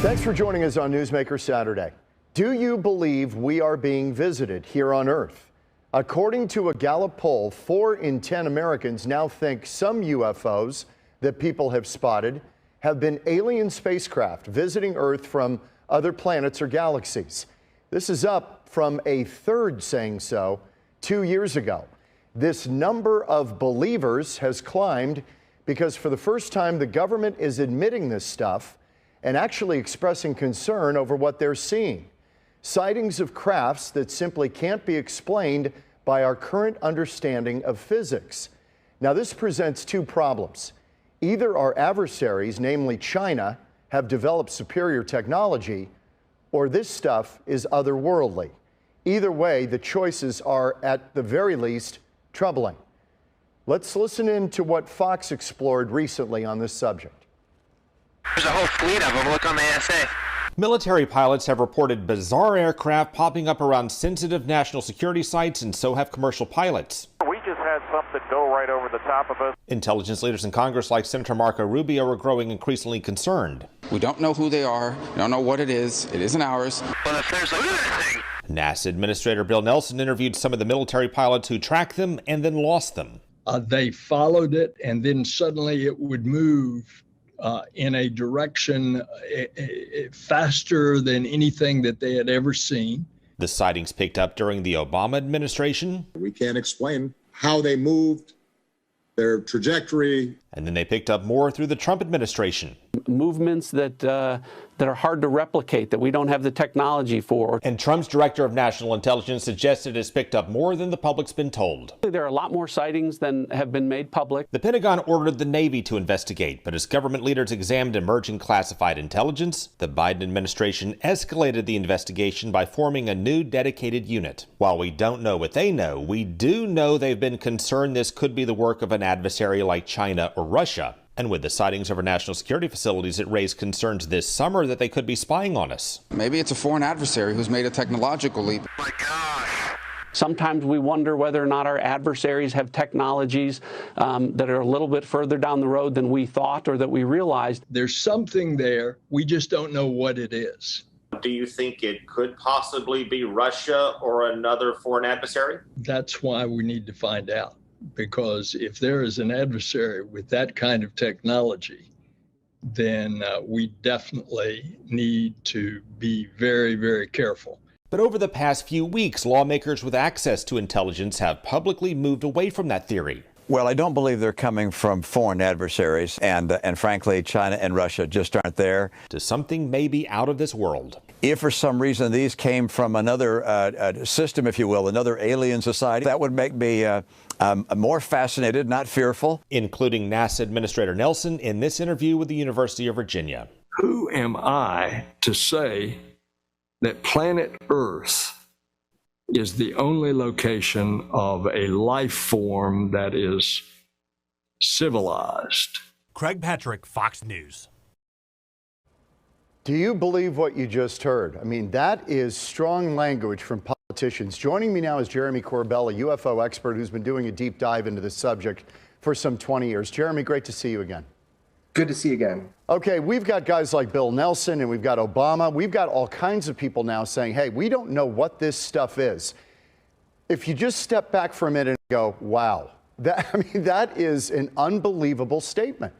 Thanks for joining us on Newsmaker Saturday. Do you believe we are being visited here on Earth? According to a Gallup poll, 4 in 10 Americans now think some UFOs that people have spotted have been alien spacecraft visiting Earth from other planets or galaxies. This is up from a third saying so 2 years ago. This number of believers has climbed because for the first time the government is admitting this stuff and actually expressing concern over what they're seeing. Sightings of crafts that simply can't be explained by our current understanding of physics. Now, this presents two problems. Either our adversaries, namely China, have developed superior technology, or this stuff is otherworldly. Either way, the choices are, at the very least, troubling. Let's listen in to what Fox explored recently on this subject. There's a whole fleet of them. Look on the ASA. Military pilots have reported bizarre aircraft popping up around sensitive national security sites, and so have commercial pilots. We just had something go right over the top of us. Intelligence leaders in Congress like Senator Marco Rubio are growing increasingly concerned. We don't know who they are. We don't know what it is. It isn't ours. Well, if there's anything. NASA Administrator Bill Nelson interviewed some of the military pilots who tracked them and then lost them. They followed it, and then suddenly it would move in a direction faster than anything that they had ever seen. The sightings picked up during the Obama administration. We can't explain how they moved, their trajectory. And then they picked up more through the Trump administration. Movements that are hard to replicate, that we don't have the technology for. And Trump's director of national intelligence suggested it's picked up more than the public's been told. There are a lot more sightings than have been made public. The Pentagon ordered the Navy to investigate, but as government leaders examined emerging classified intelligence, the Biden administration escalated the investigation by forming a new dedicated unit. While we don't know what they know, we do know they've been concerned this could be the work of an adversary like China or Russia. And with the sightings over national security facilities, it raised concerns this summer that they could be spying on us. Maybe it's a foreign adversary who's made a technological leap. Oh my gosh. Sometimes we wonder whether or not our adversaries have technologies that are a little bit further down the road than we thought or that we realized. There's something there. We just don't know what it is. Do you think it could possibly be Russia or another foreign adversary? That's why we need to find out. Because if there is an adversary with that kind of technology, then we definitely need to be very, very careful. But over the past few weeks, lawmakers with access to intelligence have publicly moved away from that theory. Well, I don't believe they're coming from foreign adversaries, and frankly, China and Russia just aren't there. To something maybe out of this world. If for some reason these came from another system, if you will, another alien society, that would make me more fascinated, not fearful. Including NASA Administrator Nelson in this interview with the University of Virginia. Who am I to say that planet Earth is the only location of a life form that is civilized? Craig Patrick, Fox News. Do you believe what you just heard? I mean, that is strong language from politicians. Joining me now is Jeremy Corbell, a UFO expert who's been doing a deep dive into this subject for some 20 years. Jeremy, great to see you again. Good to see you again. Okay, we've got guys like Bill Nelson and we've got Obama. We've got all kinds of people now saying, hey, we don't know what this stuff is. If you just step back for a minute and go, wow, that is an unbelievable statement.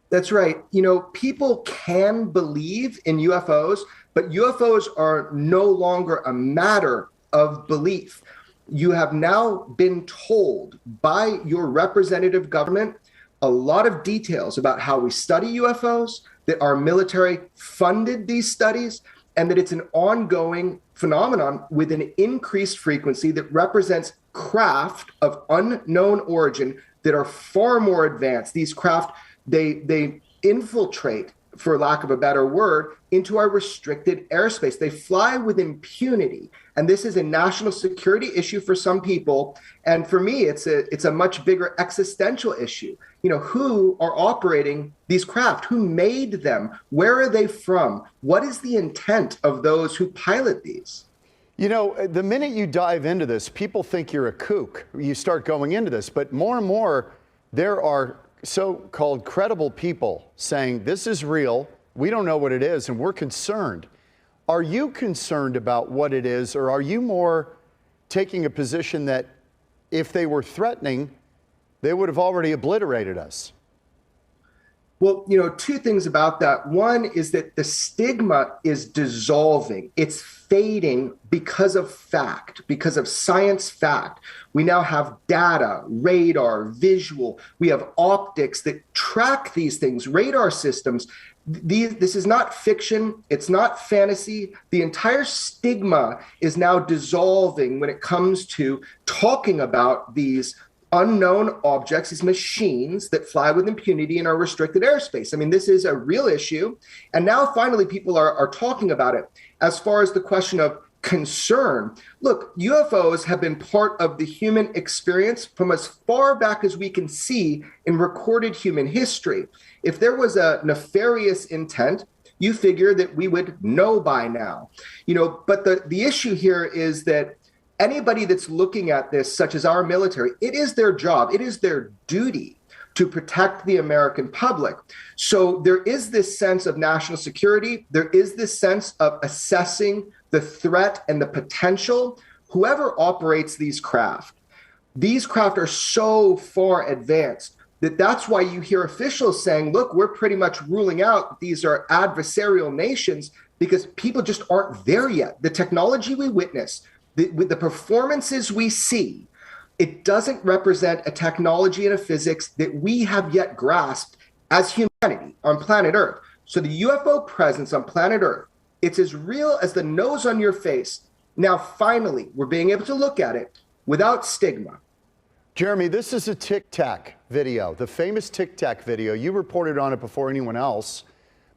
That's right. You know, people can believe in UFOs, but UFOs are no longer a matter of belief. You have now been told by your representative government a lot of details about how we study UFOs, that our military funded these studies, and that it's an ongoing phenomenon with an increased frequency that represents craft of unknown origin that are far more advanced. These craft, they infiltrate, for lack of a better word, into our restricted airspace. They fly with impunity. And this is a national security issue for some people. And for me, it's a much bigger existential issue. You know, who are operating these craft? Who made them? Where are they from? What is the intent of those who pilot these? You know, the minute you dive into this, people think you're a kook. You start going into this. But more and more, there are so-called credible people saying this is real. We don't know what it is, and we're concerned. Are you concerned about what it is, or are you more taking a position that if they were threatening, they would have already obliterated us? Well, two things about that. One is that the stigma is dissolving. It's fading because of fact, because of science fact. We now have data, radar, visual. We have optics that track these things, radar systems. This is not fiction. It's not fantasy. The entire stigma is now dissolving when it comes to talking about these unknown objects, these machines that fly with impunity in our restricted airspace. I mean, this is a real issue. And now finally people are talking about it. As far as the question of concern, look, UFOs have been part of the human experience from as far back as we can see in recorded human history. If there was a nefarious intent, you figure that we would know by now. But the issue here is that anybody that's looking at this, such as our military, it is their job, it is their duty to protect the American public. So there is this sense of national security. There is this sense of assessing the threat and the potential. Whoever operates these craft are so far advanced that's why you hear officials saying, look, we're pretty much ruling out that these are adversarial nations because people just aren't there yet. The technology we witness, with the performances we see, it doesn't represent a technology and a physics that we have yet grasped as humanity on planet Earth. So the UFO presence on planet Earth, it's as real as the nose on your face. Now, finally, we're being able to look at it without stigma. Jeremy, this is a Tic Tac video, the famous Tic Tac video. You reported on it before anyone else,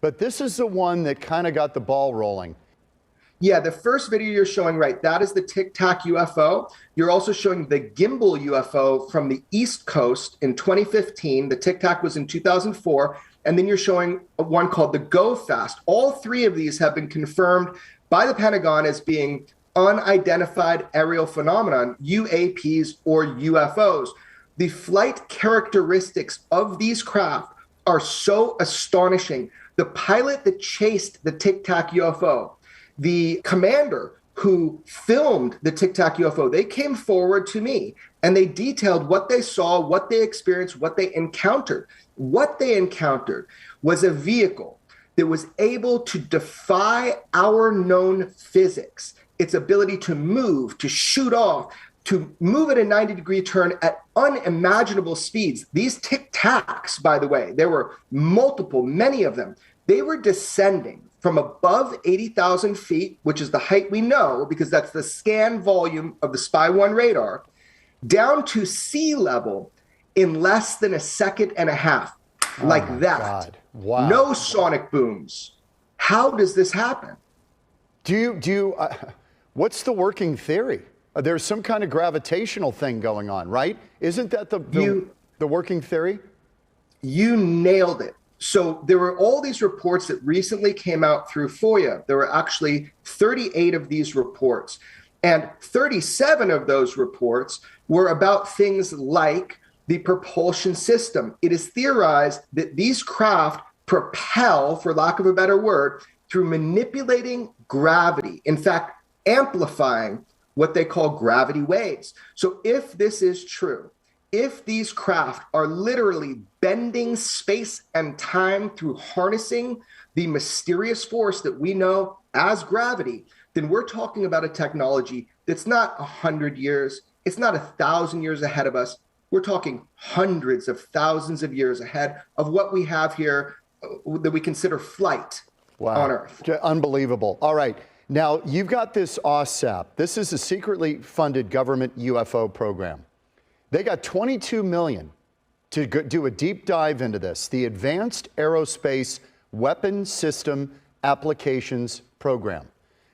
but this is the one that kind of got the ball rolling. Yeah, the first video you're showing, right, that is the Tic Tac UFO. You're also showing the gimbal UFO from the East Coast in 2015. The Tic Tac was in 2004. And then you're showing one called the Go Fast. All three of these have been confirmed by the Pentagon as being unidentified aerial phenomenon, UAPs or UFOs. The flight characteristics of these craft are so astonishing. The pilot that chased the Tic Tac UFO, the commander who filmed the Tic Tac UFO, they came forward to me and they detailed what they saw, what they experienced, what they encountered. What they encountered was a vehicle that was able to defy our known physics, its ability to move, to shoot off, to move at a 90-degree turn at unimaginable speeds. These Tic Tacs, by the way, there were multiple, many of them. They were descending from above 80,000 feet, which is the height we know because that's the scan volume of the Spy-1 radar, down to sea level in less than a second and a half, like that. God. Wow. No sonic booms. How does this happen? What's the working theory? There's some kind of gravitational thing going on, right? Isn't that the working theory? You nailed it. So there were all these reports that recently came out through FOIA. There were actually 38 of these reports, and 37 of those reports were about things like the propulsion system. It is theorized that these craft propel, for lack of a better word, through manipulating gravity. In fact, amplifying what they call gravity waves. So if this is true, if these craft are literally bending space and time through harnessing the mysterious force that we know as gravity, then we're talking about a technology that's not 100 years, it's not 1,000 years ahead of us. We're talking hundreds of thousands of years ahead of what we have here that we consider flight on Earth. Unbelievable. All right. Now, you've got this OSAP. This is a secretly funded government UFO program. They got $22 million to do a deep dive into this, the Advanced Aerospace Weapon System Applications Program.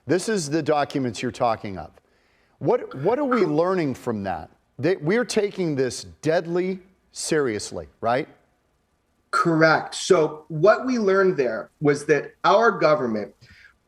This is the documents you're talking of. What are we learning from that? We're taking this deadly seriously, right? Correct. So what we learned there was that our government,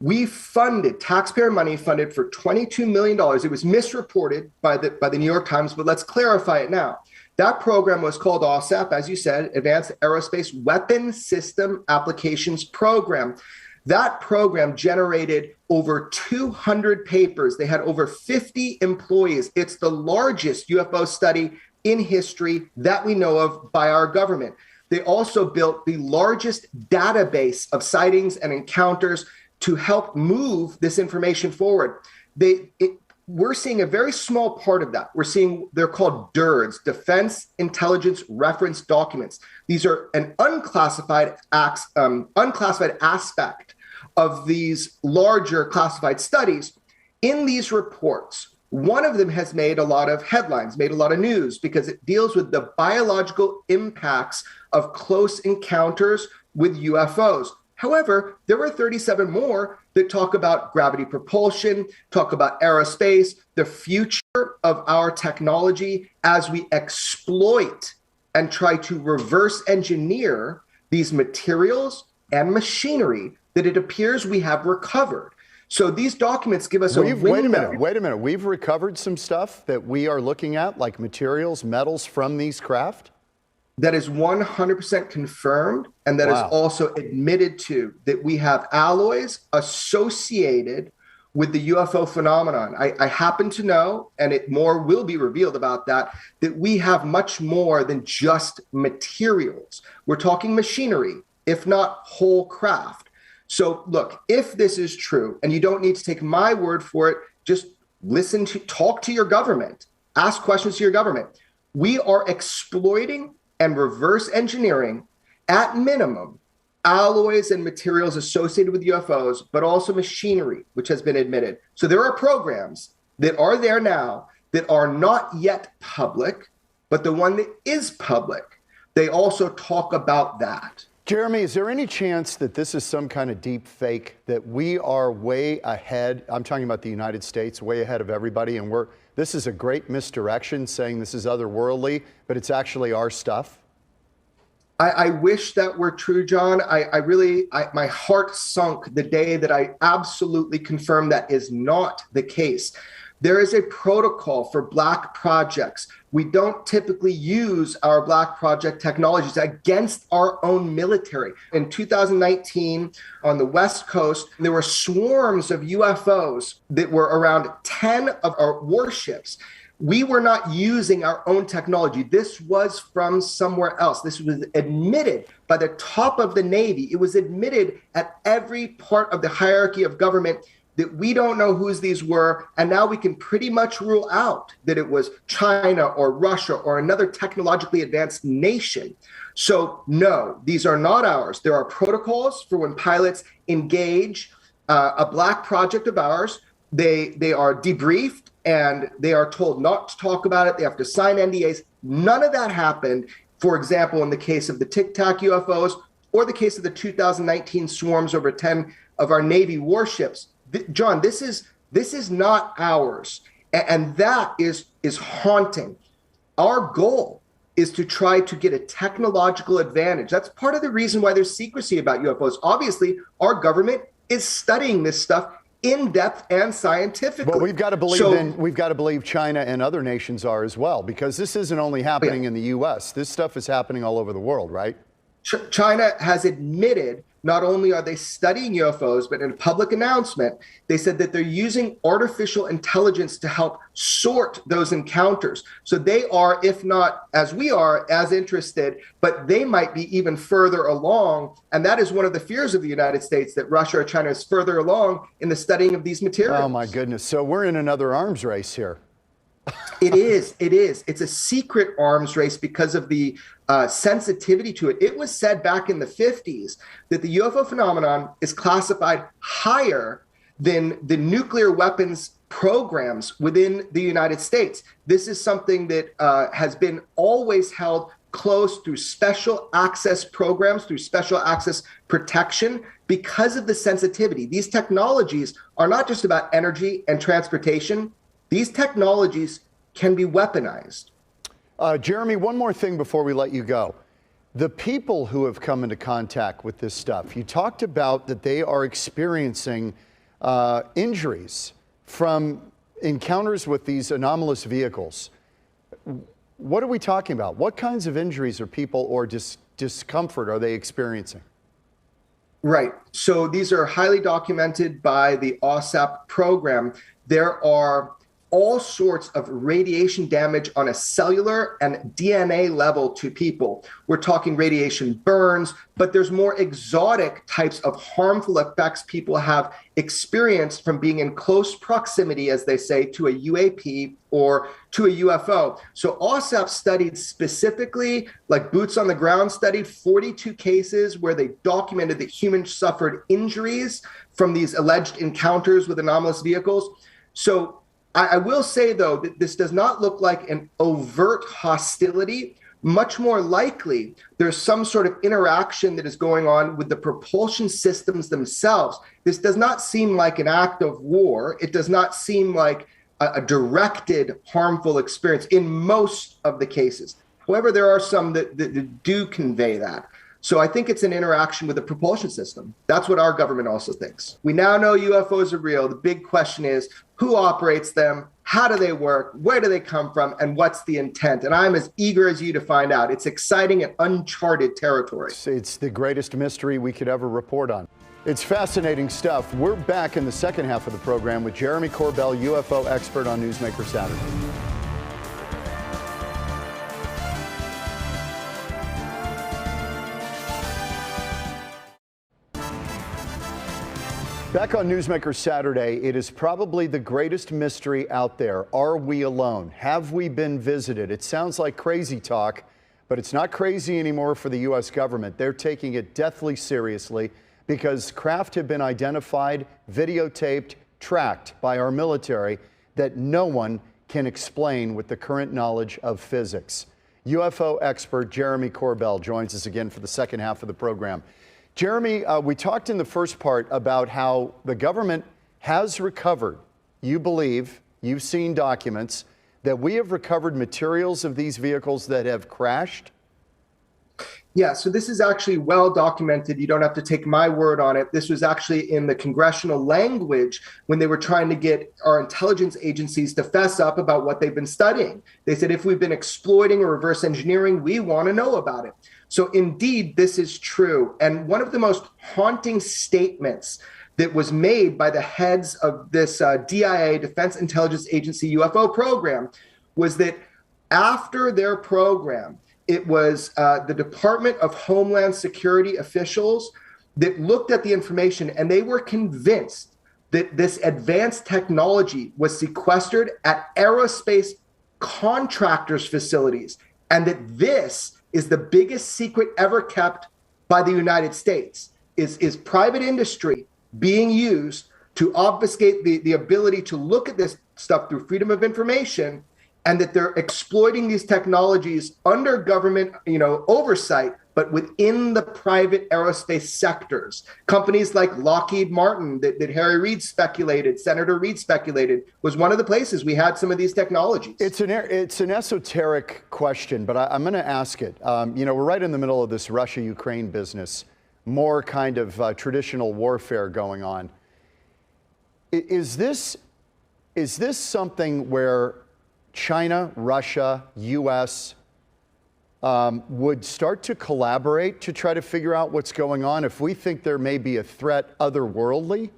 we funded, taxpayer money funded for $22 million. It was misreported by the New York Times, but let's clarify it now. That program was called AAWSAP, as you said, Advanced Aerospace Weapon System Applications Program. That program generated over 200 papers. They had over 50 employees. It's the largest UFO study in history that we know of by our government. They also built the largest database of sightings and encounters to help move this information forward. We're seeing a very small part of that. They're called DIRDs, Defense Intelligence Reference Documents. These are an unclassified aspect of these larger classified studies. In these reports, one of them has made a lot of headlines, made a lot of news, because it deals with the biological impacts of close encounters with UFOs. However, there were 37 more that talk about gravity propulsion, talk about aerospace, the future of our technology as we exploit and try to reverse engineer these materials and machinery that it appears we have recovered. So these documents give us Wait a minute. We've recovered some stuff that we are looking at, like materials, metals from these craft? That is 100% confirmed, and that is also admitted to, that we have alloys associated with the UFO phenomenon. I happen to know, and more will be revealed about that we have much more than just materials. We're talking machinery, if not whole craft. So look, if this is true, and you don't need to take my word for it, just talk to your government, ask questions to your government. We are exploiting and reverse engineering, at minimum, alloys and materials associated with UFOs, but also machinery, which has been admitted. So there are programs that are there now that are not yet public, but the one that is public, they also talk about that. Jeremy, is there any chance that this is some kind of deep fake, that we are way ahead? I'm talking about the United States, way ahead of everybody, and this is a great misdirection, saying this is otherworldly, but it's actually our stuff? I wish that were true, John. My heart sunk the day that I absolutely confirmed that is not the case. There is a protocol for black projects. We don't typically use our black project technologies against our own military. In 2019, on the West Coast, there were swarms of UFOs that were around 10 of our warships. We were not using our own technology. This was from somewhere else. This was admitted by the top of the Navy. It was admitted at every part of the hierarchy of government that we don't know whose these were, and now we can pretty much rule out that it was China or Russia or another technologically advanced nation. So no, these are not ours. There are protocols for when pilots engage a black project of ours. They are debriefed and they are told not to talk about it. They have to sign NDAs. None of that happened, for example, in the case of the Tic Tac UFOs or the case of the 2019 swarms over 10 of our Navy warships. John, this is not ours. And that is haunting. Our goal is to try to get a technological advantage. That's part of the reason why there's secrecy about UFOs. Obviously, our government is studying this stuff in depth and scientifically. But we've got to believe China and other nations are as well, because this isn't only happening in the U.S. This stuff is happening all over the world, right? China has admitted not only are they studying UFOs, but in a public announcement, they said that they're using artificial intelligence to help sort those encounters. So they are, if not as we are, as interested, but they might be even further along. And that is one of the fears of the United States, that Russia or China is further along in the studying of these materials. Oh, my goodness. So we're in another arms race here. It is. It's a secret arms race because of the sensitivity to it. It was said back in the 50s that the UFO phenomenon is classified higher than the nuclear weapons programs within the United States. This is something that has been always held close through special access programs, through special access protection, because of the sensitivity. These technologies are not just about energy and transportation. These technologies can be weaponized. Jeremy, one more thing before we let you go. The people who have come into contact with this stuff, you talked about that they are experiencing injuries from encounters with these anomalous vehicles. what are we talking about? What kinds of injuries are people or discomfort are they experiencing? Right. So these are highly documented by the OSAP program. There are all sorts of radiation damage on a cellular and DNA level to people. We're talking radiation burns, but there's more exotic types of harmful effects people have experienced from being in close proximity, as they say, to a UAP or to a UFO. So OSAP studied specifically, like boots on the ground studied 42 cases where they documented that humans suffered injuries from these alleged encounters with anomalous vehicles. So I will say, though, that this does not look like an overt hostility. Much more likely, there's some sort of interaction that is going on with the propulsion systems themselves. This does not seem like an act of war. It does not seem like a directed harmful experience in most of the cases. However, there are some that do convey that. So I think it's an interaction with the propulsion system. That's what our government also thinks. We now know UFOs are real. The big question is, who operates them? How do they work? Where do they come from? And what's the intent? And I'm as eager as you to find out. It's exciting and uncharted territory. It's the greatest mystery we could ever report on. It's fascinating stuff. We're back in the second half of the program with Jeremy Corbell, UFO expert on Newsmaker Saturday. Back on Newsmaker Saturday, it is probably the greatest mystery out there. Are we alone? Have we been visited? It sounds like crazy talk, but it's not crazy anymore for the U.S. government. They're taking it deathly seriously because craft have been identified, videotaped, tracked by our military that no one can explain with the current knowledge of physics. UFO expert Jeremy Corbell joins us again for the second half of the program. Jeremy, we talked in the first part about how the government has recovered, you believe, you've seen documents, that we have recovered materials of these vehicles that have crashed? Yeah, so this is actually well documented. You don't have to take my word on it. This was actually in the congressional language when they were trying to get our intelligence agencies to fess up about what they've been studying. They said, if we've been exploiting or reverse engineering, we want to know about it. So indeed, this is true. And one of the most haunting statements that was made by the heads of this DIA, Defense Intelligence Agency UFO program, was that after their program, it was the Department of Homeland Security officials that looked at the information, and they were convinced that this advanced technology was sequestered at aerospace contractors' facilities, and that this is the biggest secret ever kept by the United States, is private industry being used to obfuscate the ability to look at this stuff through freedom of information, and that they're exploiting these technologies under government, oversight, but within the private aerospace sectors. Companies like Lockheed Martin that Harry Reid speculated, Senator Reid speculated, was one of the places we had some of these technologies. It's an esoteric question, but I'm going to ask it. We're right in the middle of this Russia-Ukraine business, more kind of traditional warfare going on. Is this something where China, Russia, U.S. Would start to collaborate to try to figure out what's going on if we think there may be a threat otherworldly?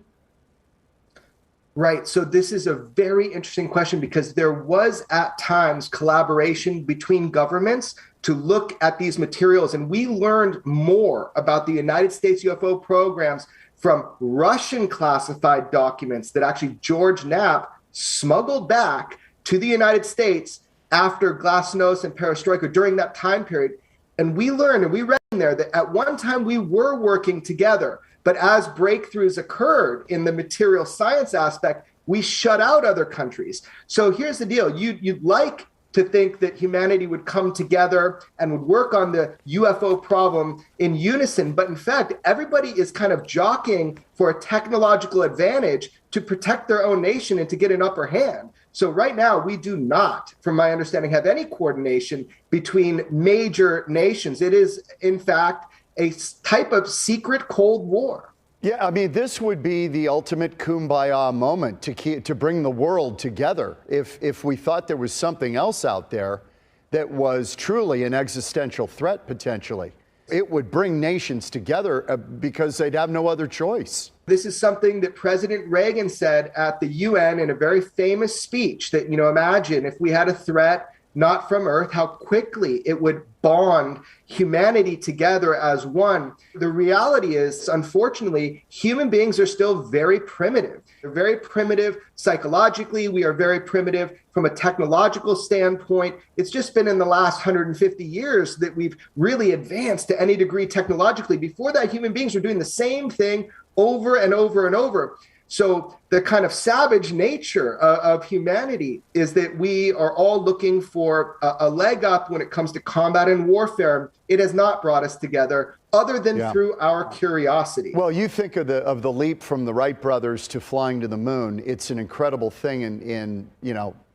Right. So this is a very interesting question because there was at times collaboration between governments to look at these materials. And we learned more about the United States UFO programs from Russian classified documents that actually George Knapp smuggled back to the United States after Glasnost and Perestroika during that time period. And we learned, and we read in there, that at one time we were working together, but as breakthroughs occurred in the material science aspect, we shut out other countries. So here's the deal. You'd like to think that humanity would come together and would work on the UFO problem in unison. But in fact, everybody is kind of jockeying for a technological advantage to protect their own nation and to get an upper hand. So right now, we do not, from my understanding, have any coordination between major nations. It is, in fact, a type of secret Cold War. Yeah, I mean, this would be the ultimate kumbaya moment to bring the world together. If we thought there was something else out there that was truly an existential threat potentially. It would bring nations together because they'd have no other choice. This is something that President Reagan said at the UN in a very famous speech that, imagine if we had a threat not from Earth, how quickly it would bond humanity together as one. The reality is, unfortunately, human beings are still very primitive. They're very primitive psychologically. We are very primitive from a technological standpoint. It's just been in the last 150 years that we've really advanced to any degree technologically. Before that, human beings were doing the same thing over and over and over. So the kind of savage nature of humanity is that we are all looking for a leg up when it comes to combat and warfare. It has not brought us together other than through our curiosity. Well, you think of the leap from the Wright brothers to flying to the moon. It's an incredible thing in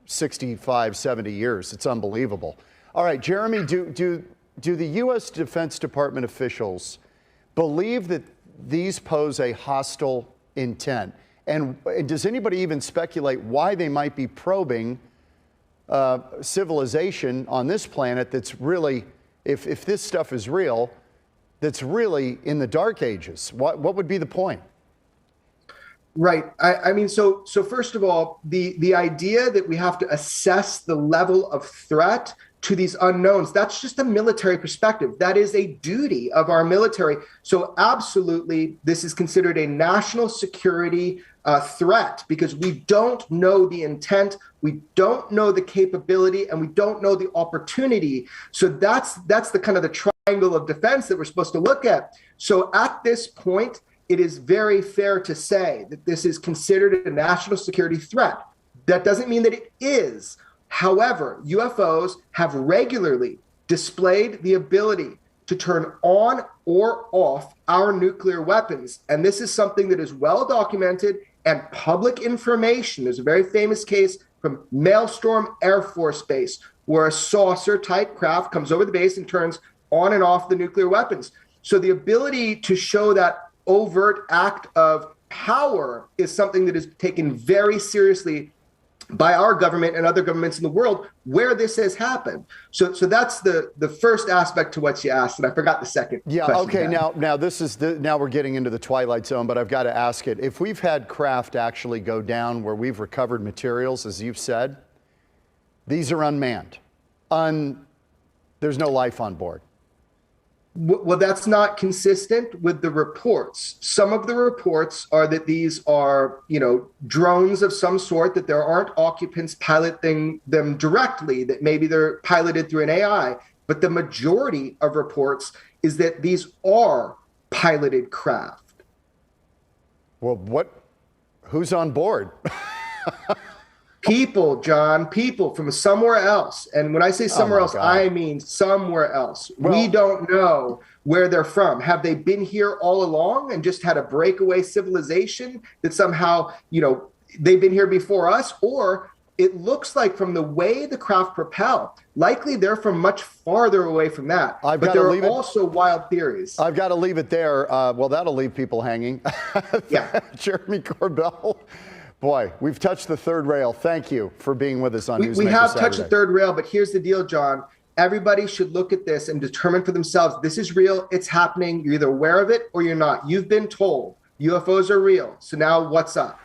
65, 70 years. It's unbelievable. All right, Jeremy, do the U.S. Defense Department officials believe that these pose a hostile intent? And does anybody even speculate why they might be probing civilization on this planet that's really, if this stuff is real, that's really in the dark ages? What would be the point? Right. I mean, so first of all, the idea that we have to assess the level of threat to these unknowns, that's just a military perspective. That is a duty of our military. So absolutely, this is considered a national security threat because we don't know the intent, we don't know the capability, and we don't know the opportunity. So that's the kind of the triangle of defense that we're supposed to look at. So at this point, it is very fair to say that this is considered a national security threat. That doesn't mean that it is. However, UFOs have regularly displayed the ability to turn on or off our nuclear weapons. And this is something that is well documented and public information. There's a very famous case from Maelstrom Air Force Base where a saucer-type craft comes over the base and turns on and off the nuclear weapons. So the ability to show that overt act of power is something that is taken very seriously by our government and other governments in the world where this has happened. So that's the first aspect to what you asked, and I forgot the second. Yeah. Okay. Now this is now we're getting into the twilight zone, but I've got to ask it. If we've had craft actually go down where we've recovered materials, as you've said, these are unmanned. There's no life on board. Well, that's not consistent with the reports. Some of the reports are that these are, drones of some sort, that there aren't occupants piloting them directly, that maybe they're piloted through an AI. But the majority of reports is that these are piloted craft. Well, who's on board? People, John, people from somewhere else. And when I say somewhere else, I mean somewhere else. We don't know where they're from. Have they been here all along and just had a breakaway civilization that somehow, they've been here before us? Or it looks like from the way the craft propel, likely they're from much farther away from that. But there are also wild theories. I've got to leave it there. Well, that'll leave people hanging. Yeah. Jeremy Corbell. Boy, we've touched the third rail. Thank you for being with us on Newsmaker We have Saturday. touched the third rail, but here's the deal, John. Everybody should look at this and determine for themselves, this is real, it's happening. You're either aware of it or you're not. You've been told UFOs are real. So now what's up?